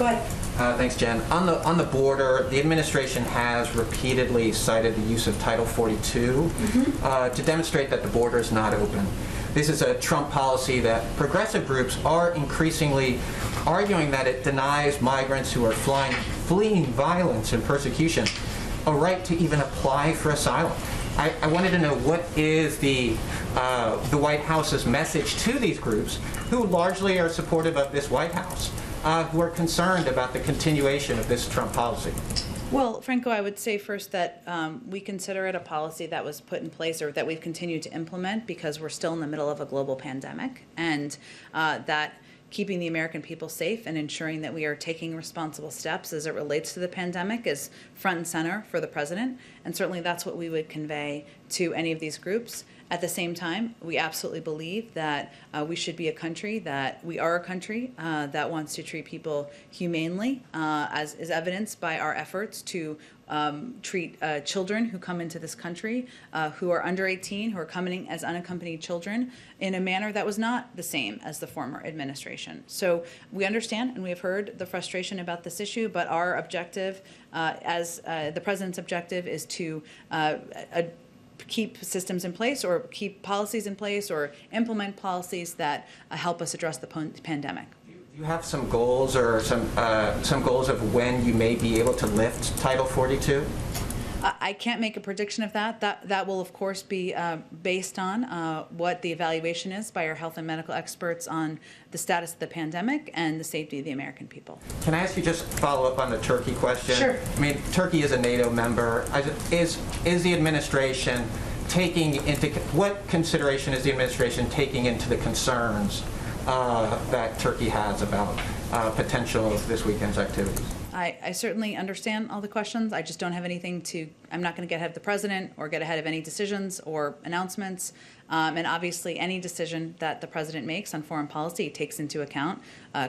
Go ahead. Thanks, Jen. On the border, the administration has repeatedly cited the use of Title 42 to demonstrate that the border is not open. This is a Trump policy that progressive groups are increasingly arguing that it denies migrants who are fleeing violence and persecution a right to even apply for asylum. I wanted to know, what is the White House's message to these groups who largely are supportive of this White House, who are concerned about the continuation of this Trump policy? Well, Franco, I would say first that we consider it a policy that was put in place or that we've continued to implement because we're still in the middle of a global pandemic, and that keeping the American people safe and ensuring that we are taking responsible steps as it relates to the pandemic is front and center for the president. And certainly that's what we would convey to any of these groups. At the same time, we absolutely believe that we should be a country that that wants to treat people humanely, as is evidenced by our efforts to treat children who come into this country, who are under 18, who are coming as unaccompanied children, in a manner that was not the same as the former administration. So we understand and we have heard the frustration about this issue, but our objective, as the president's objective, is to keep systems in place or keep policies in place or implement policies that help us address the pandemic. Do you have some goals or some goals of when you may be able to lift Title 42? I can't make a prediction of that. That will, of course, be based on what the evaluation is by our health and medical experts on the status of the pandemic and the safety of the American people. Can I ask you just follow up on the Turkey question? Sure. I mean, Turkey is a NATO member. Is the administration what consideration is the administration taking into the concerns that Turkey has about potential of this weekend's activities? I certainly understand all the questions. I just don't have anything I'm not going to get ahead of the president or get ahead of any decisions or announcements. And obviously, any decision that the president makes on foreign policy takes into account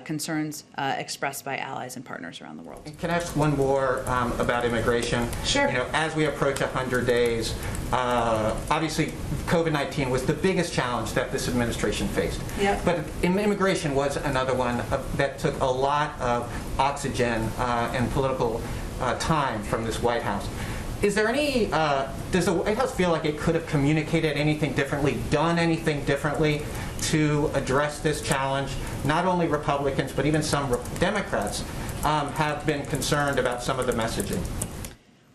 concerns expressed by allies and partners around the world. Can I ask one more about immigration? Sure. You know, as we approach 100 days, obviously COVID-19 was the biggest challenge that this administration faced. Yep. But immigration was another one that took a lot of oxygen and political time from this White House. Is there any, does the White House feel like it could have communicated anything differently, done anything differently to address this challenge? Not only Republicans, but even some Democrats have been concerned about some of the messaging.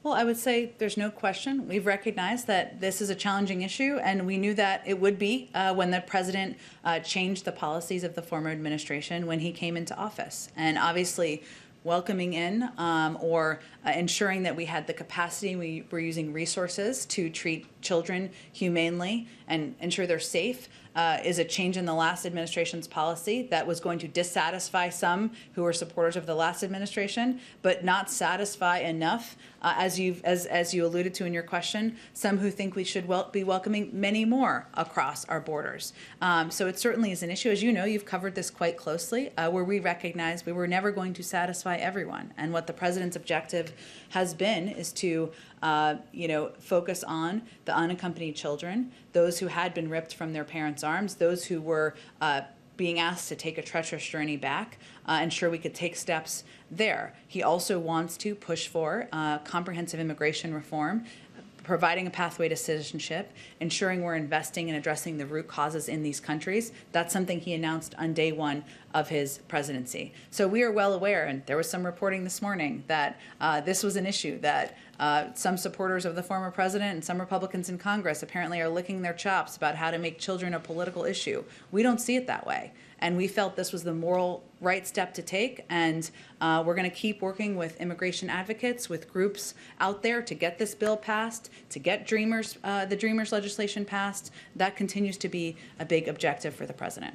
Well, I would say there's no question. We've recognized that this is a challenging issue, and we knew that it would be when the president changed the policies of the former administration when he came into office. And obviously, welcoming in or ensuring that we had the capacity, we were using resources to treat children humanely and ensure they're safe is a change in the last administration's policy that was going to dissatisfy some who were supporters of the last administration, but not satisfy enough, as you alluded to in your question, some who think we should be welcoming many more across our borders. So it certainly is an issue. As you know, you've covered this quite closely, where we recognize we were never going to satisfy everyone. And what the president's objective has been is to focus on the unaccompanied children, those who had been ripped from their parents' arms, those who were being asked to take a treacherous journey back, ensure we could take steps there. He also wants to push for comprehensive immigration reform, providing a pathway to citizenship, ensuring we're investing in addressing the root causes in these countries. That's something he announced on day one of his presidency. So we are well aware, and there was some reporting this morning that this was an issue that some supporters of the former president and some Republicans in Congress apparently are licking their chops about how to make children a political issue. We don't see it that way. And we felt this was the moral right step to take, and we're going to keep working with immigration advocates, with groups out there to get this bill passed, to get the Dreamers legislation passed. That continues to be a big objective for the president.